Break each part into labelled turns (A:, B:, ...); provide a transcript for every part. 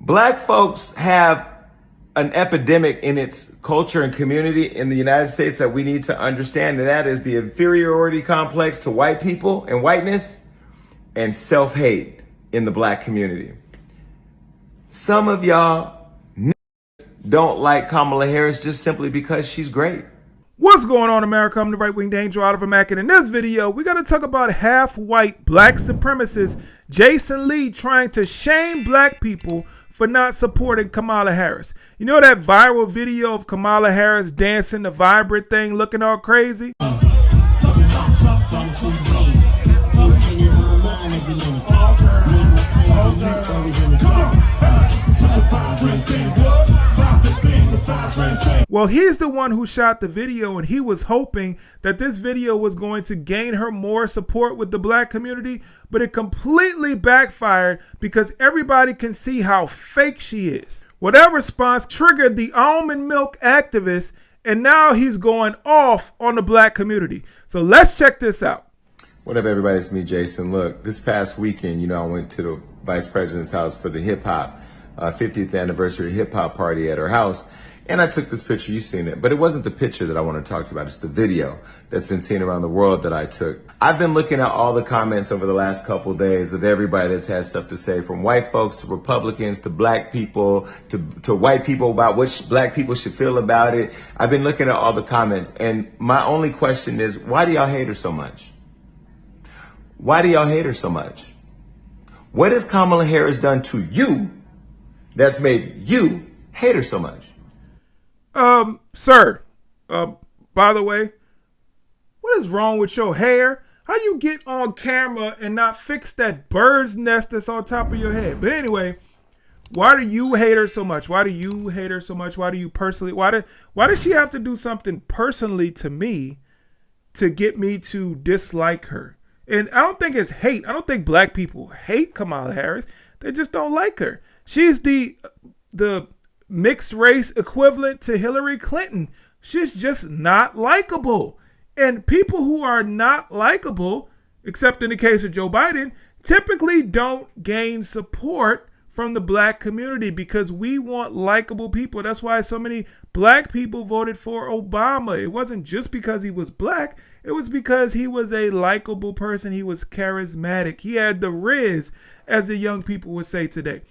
A: Black folks have an epidemic in its culture and community in the United States that we need to understand, and that is the inferiority complex to white people and whiteness and self-hate in the black community. Some of y'all don't like Kamala Harris just simply because she's great.
B: What's going on, America? I'm the right-winged angel, Oliver Mack, and in this video, we're going to talk about half-white black supremacist Jason Lee trying to shame black people for not supporting Kamala Harris. You know that viral video of Kamala Harris dancing the vibrant thing, looking all crazy? Well, he's the one who shot the video, and he was hoping that this video was going to gain her more support with the black community, but it completely backfired because everybody can see how fake she is. Well, that response triggered the almond milk activist, and now he's going off on the black community. So let's check this out.
A: What up, everybody? It's me, Jason. Look, this past weekend, I went to the vice president's house for the hip-hop 50th anniversary hip-hop party at her house. And I took this picture, you've seen it, but it wasn't the picture that I want to talk about. It's the video that's been seen around the world that I took. I've been looking at all the comments over the last couple of days of everybody that's had stuff to say, from white folks to Republicans to black people to white people about what black people should feel about it. I've been looking at all the comments, and my only question is, why do y'all hate her so much? Why do y'all hate her so much? What has Kamala Harris done to you that's made you hate her so much?
B: Sir, by the way, what is wrong with your hair? How you get on camera and not fix that bird's nest that's on top of your head? But anyway, why do you hate her so much? Why do you hate her so much? Why do you personally, why does she have to do something personally to me to get me to dislike her? And I don't think it's hate. I don't think black people hate Kamala Harris. They just don't like her. She's the mixed race equivalent to Hillary Clinton. She's just not likable. And people who are not likable, except in the case of Joe Biden, typically don't gain support from the black community because we want likable people. That's why so many black people voted for Obama. It wasn't just because he was black. It was because he was a likable person. He was charismatic. He had the riz, as the young people would say today.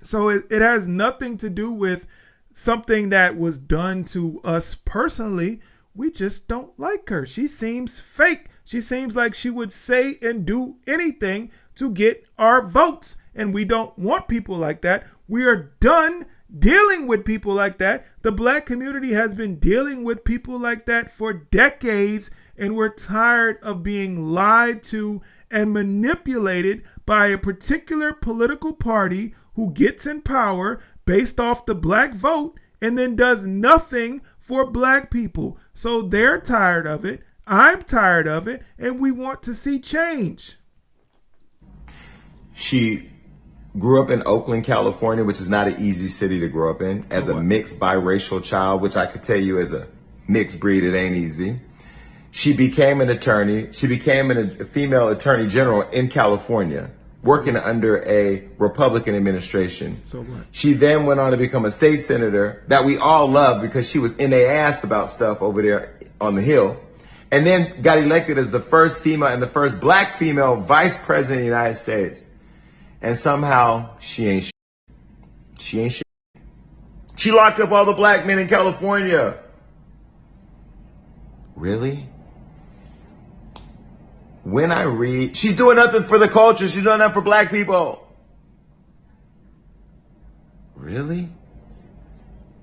B: So it has nothing to do with something that was done to us personally. We just don't like her. She seems fake. She seems like she would say and do anything to get our votes. And we don't want people like that. We are done dealing with people like that. The black community has been dealing with people like that for decades, and we're tired of being lied to and manipulated by a particular political party who gets in power based off the black vote and then does nothing for black people. So they're tired of it. I'm tired of it. And we want to see change.
A: She grew up in Oakland, California, which is not an easy city to grow up in, as a mixed biracial child, which I could tell you as a mixed breed, it ain't easy. She became an attorney. She became a female attorney general in California, working under a Republican administration.
B: So what?
A: She then went on to become a state senator that we all love because she was in their ass about stuff over there on the Hill. And then got elected as the first female and the first black female vice president of the United States. And somehow she ain't shit. She ain't shit. She locked up all the black men in California. Really? When I read, she's doing nothing for the culture. She's doing nothing for black people. Really?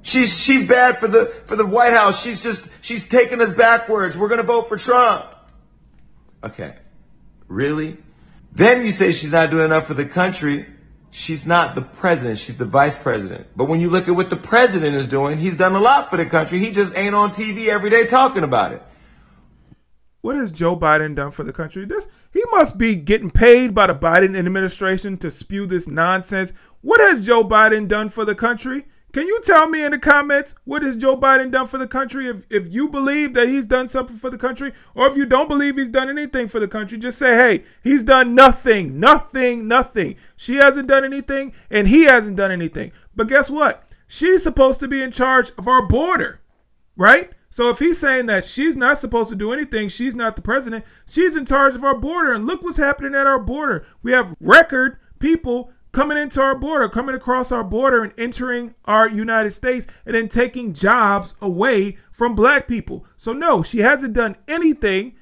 A: She's bad for the White House. She's taking us backwards. We're going to vote for Trump. Okay. Really? Then you say she's not doing enough for the country. She's not the president. She's the vice president. But when you look at what the president is doing, he's done a lot for the country. He just ain't on TV every day talking about it.
B: What has Joe Biden done for the country? He must be getting paid by the Biden administration to spew this nonsense. What has Joe Biden done for the country? Can you tell me in the comments what has Joe Biden done for the country? If you believe that he's done something for the country, or if you don't believe he's done anything for the country, just say, hey, he's done nothing. She hasn't done anything, and he hasn't done anything. But guess what? She's supposed to be in charge of our border, right? So if he's saying that she's not supposed to do anything, she's not the president, she's in charge of our border. And look what's happening at our border. We have record people coming into our border, coming across our border and entering our United States and then taking jobs away from black people. So no, she hasn't done anything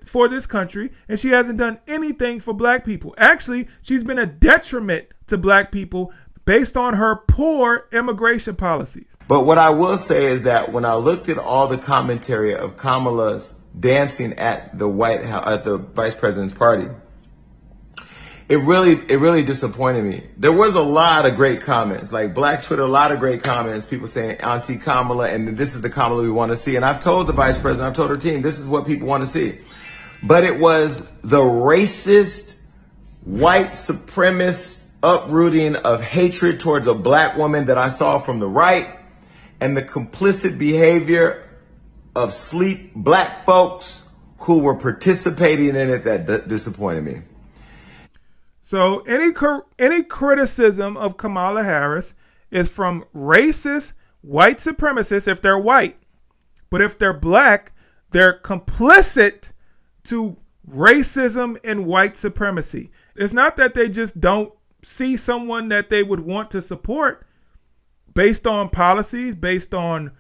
B: for this country, and she hasn't done anything for black people. Actually, she's been a detriment to black people based on her poor immigration policies.
A: But what I will say is that when I looked at all the commentary of Kamala's dancing at the White House, at the vice president's party, it really disappointed me. There was a lot of great comments, like Black Twitter, a lot of great comments, people saying Auntie Kamala, and this is the Kamala we want to see. And I've told the vice president, I've told her team, this is what people want to see. But it was the racist, white supremacist uprooting of hatred towards a black woman that I saw from the right, and the complicit behavior of sleep black folks who were participating in it that disappointed me.
B: So any criticism of Kamala Harris is from racist white supremacists if they're white. But if they're black, they're complicit to racism and white supremacy. It's not that they just don't see someone that they would want to support based on policies, based on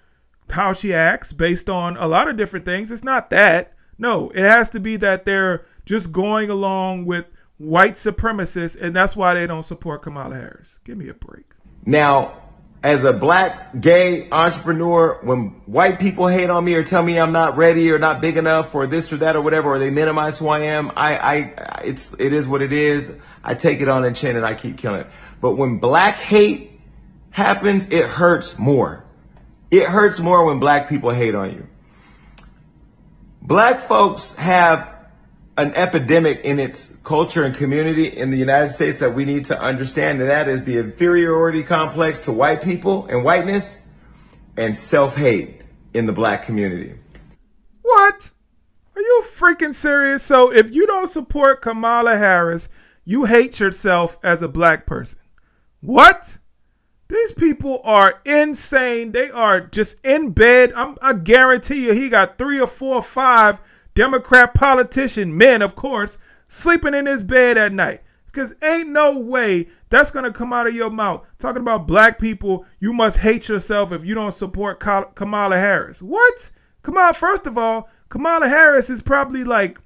B: how she acts, based on a lot of different things. It's not that. No, it has to be that they're just going along with white supremacists, and that's why they don't support Kamala Harris. Give me a break.
A: Now, as a black gay entrepreneur, when white people hate on me or tell me I'm not ready or not big enough or this or that or whatever, or they minimize who I am, it is what it is. I take it on the chin and I keep killing it. But when black hate happens, it hurts more. It hurts more when black people hate on you. Black folks have an epidemic in its culture and community in the United States that we need to understand, and that is the inferiority complex to white people and whiteness and self-hate in the black community.
B: What? Are you freaking serious? So if you don't support Kamala Harris, you hate yourself as a black person. What? These people are insane. They are just in bed. I guarantee you he got 3 or 4 or 5 Democrat politician, men, of course, sleeping in his bed at night. Because ain't no way that's going to come out of your mouth. Talking about black people, you must hate yourself if you don't support Kamala Harris. What? First of all, Kamala Harris is probably like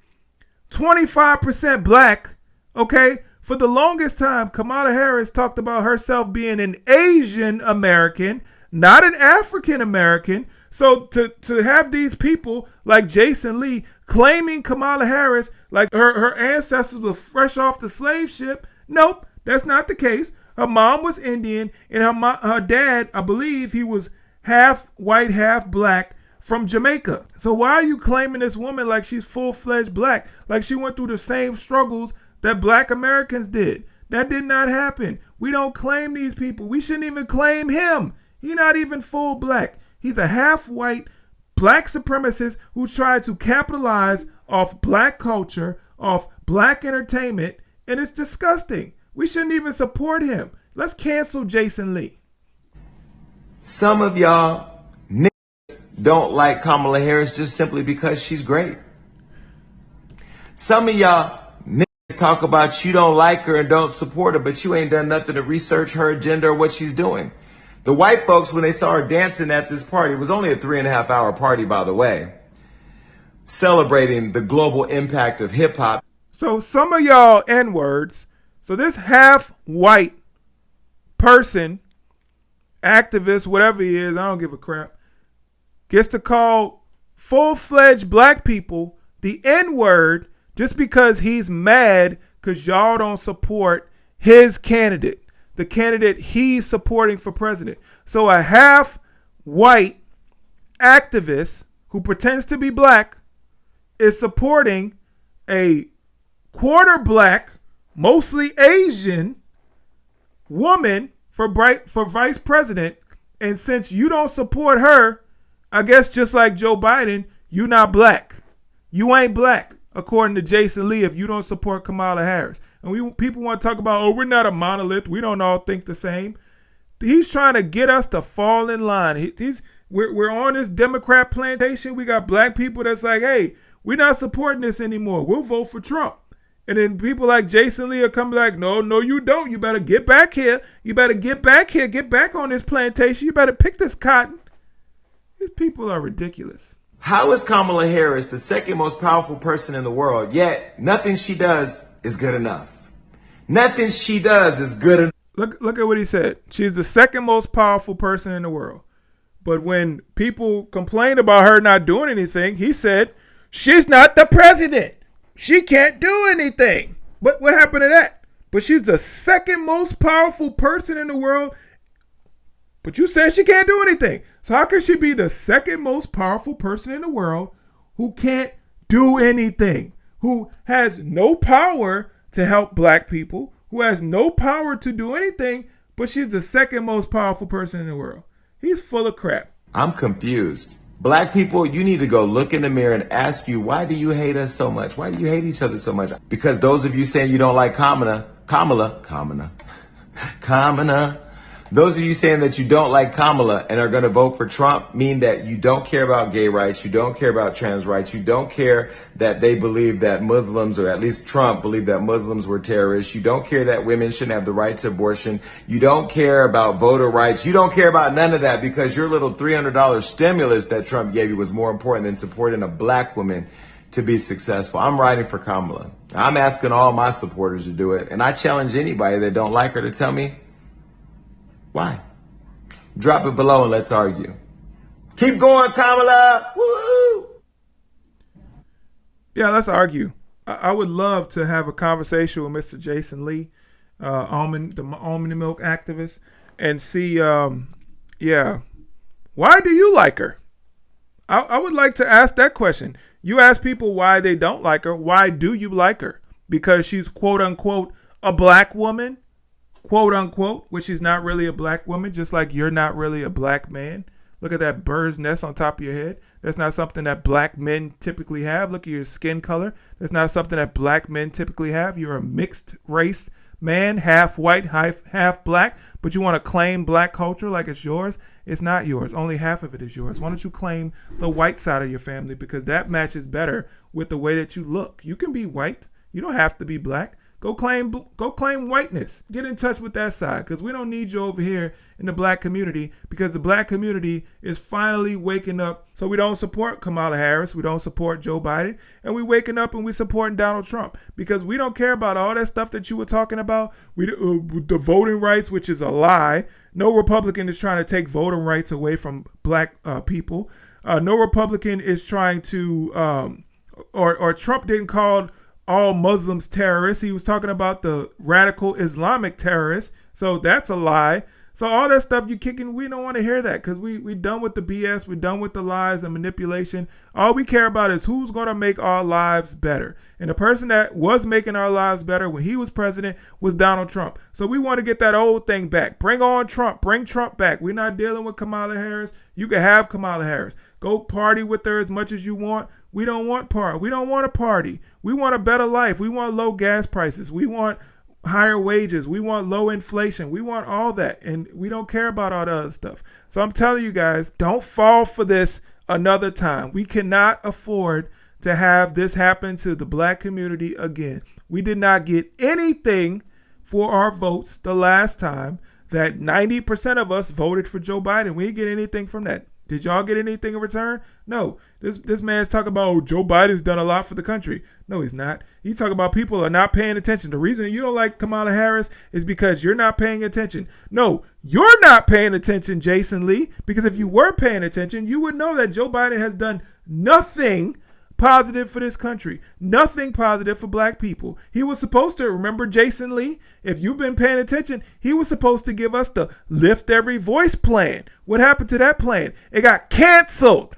B: 25% black, okay? For the longest time, Kamala Harris talked about herself being an Asian American, not an African American. So to have these people like Jason Lee claiming Kamala Harris like her ancestors were fresh off the slave ship, nope, that's not the case. Her mom was Indian, and her dad, I believe he was half white, half black from Jamaica. So why are you claiming this woman like she's full-fledged black, like she went through the same struggles that black Americans did? That did not happen. We don't claim these people. We shouldn't even claim him. He's not even full black. He's a half-white black supremacist who tried to capitalize off black culture, off black entertainment, and it's disgusting. We shouldn't even support him. Let's cancel Jason Lee.
A: Some of y'all niggas don't like Kamala Harris just simply because she's great. Some of y'all niggas talk about you don't like her and don't support her, but you ain't done nothing to research her agenda or what she's doing. The white folks, when they saw her dancing at this party, it was only a 3.5 hour party, by the way, celebrating the global impact of hip hop.
B: So some of y'all N-words. So this half white person, activist, whatever he is, I don't give a crap, gets to call full-fledged black people the N-word just because he's mad because y'all don't support his candidate, the candidate he's supporting for president. So a half-white activist who pretends to be black is supporting a quarter black, mostly Asian woman for vice president, And since you don't support her, I guess just like Joe Biden, you not black. You ain't black, according to Jason Lee, if you don't support Kamala Harris. And people want to talk about, oh, we're not a monolith. We don't all think the same. He's trying to get us to fall in line. We're on this Democrat plantation. We got black people that's like, hey, we're not supporting this anymore. We'll vote for Trump. And then people like Jason Lee are coming like, no, you don't. You better get back here. You better get back here. Get back on this plantation. You better pick this cotton. These people are ridiculous.
A: How is Kamala Harris the second most powerful person in the world, yet nothing she does is good enough? Nothing she does is good enough.
B: Look at what he said. She's the second most powerful person in the world. But when people complained about her not doing anything, he said, she's not the president. She can't do anything. What happened to that? But she's the second most powerful person in the world. But you said she can't do anything. So how can she be the second most powerful person in the world who can't do anything? Who has no power to help black people? Who has no power to do anything, but she's the second most powerful person in the world? He's full of crap.
A: I'm confused. Black people, you need to go look in the mirror and ask you, why do you hate us so much? Why do you hate each other so much? Because those of you saying you don't like Kamala, those of you saying that you don't like Kamala and are going to vote for Trump mean that you don't care about gay rights, you don't care about trans rights, you don't care that they believe that Muslims, or at least Trump believed that Muslims were terrorists, you don't care that women shouldn't have the right to abortion, you don't care about voter rights, you don't care about none of that because your little $300 stimulus that Trump gave you was more important than supporting a black woman to be successful. I'm riding for Kamala. I'm asking all my supporters to do it, and I challenge anybody that don't like her to tell me why. Drop it below and let's argue. Keep going, Kamala. Woo!
B: Yeah, let's argue. I would love to have a conversation with Mr. Jason Lee, the almond milk activist, and see, why do you like her? I would like to ask that question. You ask people why they don't like her. Why do you like her? Because she's quote unquote a black woman? Quote unquote, which is not really a black woman, just like you're not really a black man. Look at that bird's nest on top of your head. That's not something that black men typically have. Look at your skin color. That's not something that black men typically have. You're a mixed race man, half white, half black, but you want to claim black culture like it's yours. It's not yours. Only half of it is yours. Why don't you claim the white side of your family, because that matches better with the way that you look. You can be white. You don't have to be black. Go claim whiteness. Get in touch with that side, because we don't need you over here in the black community, because the black community is finally waking up. So we don't support Kamala Harris. We don't support Joe Biden. And we waking up and we supporting Donald Trump, because we don't care about all that stuff that you were talking about. The voting rights, which is a lie. No Republican is trying to take voting rights away from black people. No Republican is trying to, or Trump didn't call all Muslims terrorists. He was talking about the radical Islamic terrorists. So that's a lie. So all that stuff you kicking, we don't want to hear that, because we done with the BS. We're done with the lies and manipulation. All we care about is who's going to make our lives better. And the person that was making our lives better when he was president was Donald Trump. So we want to get that old thing back. Bring on Trump. Bring Trump back. We're not dealing with Kamala Harris. You can have Kamala Harris. Go party with her as much as you want. We don't want party. We don't want a party. We want a better life. We want low gas prices. We want higher wages. We want low inflation. We want all that. And we don't care about all the other stuff. So I'm telling you guys, don't fall for this another time. We cannot afford to have this happen to the black community again. We did not get anything for our votes the last time that 90% of us voted for Joe Biden. We didn't get anything from that. Did y'all get anything in return? No. This man's talking about, oh, Joe Biden's done a lot for the country. No, he's not. He's talking about people are not paying attention. The reason you don't like Kamala Harris is because you're not paying attention. No, you're not paying attention, Jason Lee, because if you were paying attention, you would know that Joe Biden has done nothing positive for this country. Nothing positive for black people. He was supposed to, remember Jason Lee? If you've been paying attention, he was supposed to give us the Lift Every Voice plan. What happened to that plan? It got canceled.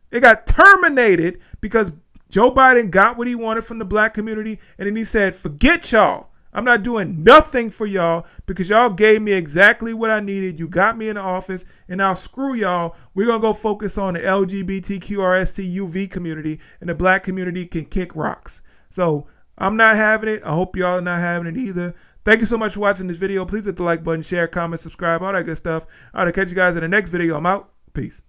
B: It got terminated because Joe Biden got what he wanted from the black community, and then he said, forget y'all. I'm not doing nothing for y'all because y'all gave me exactly what I needed. You got me in the office, and now screw y'all. We're going to go focus on the LGBTQRSTUV community, and the black community can kick rocks. So I'm not having it. I hope y'all are not having it either. Thank you so much for watching this video. Please hit the like button, share, comment, subscribe, all that good stuff. All right, I'll catch you guys in the next video. I'm out. Peace.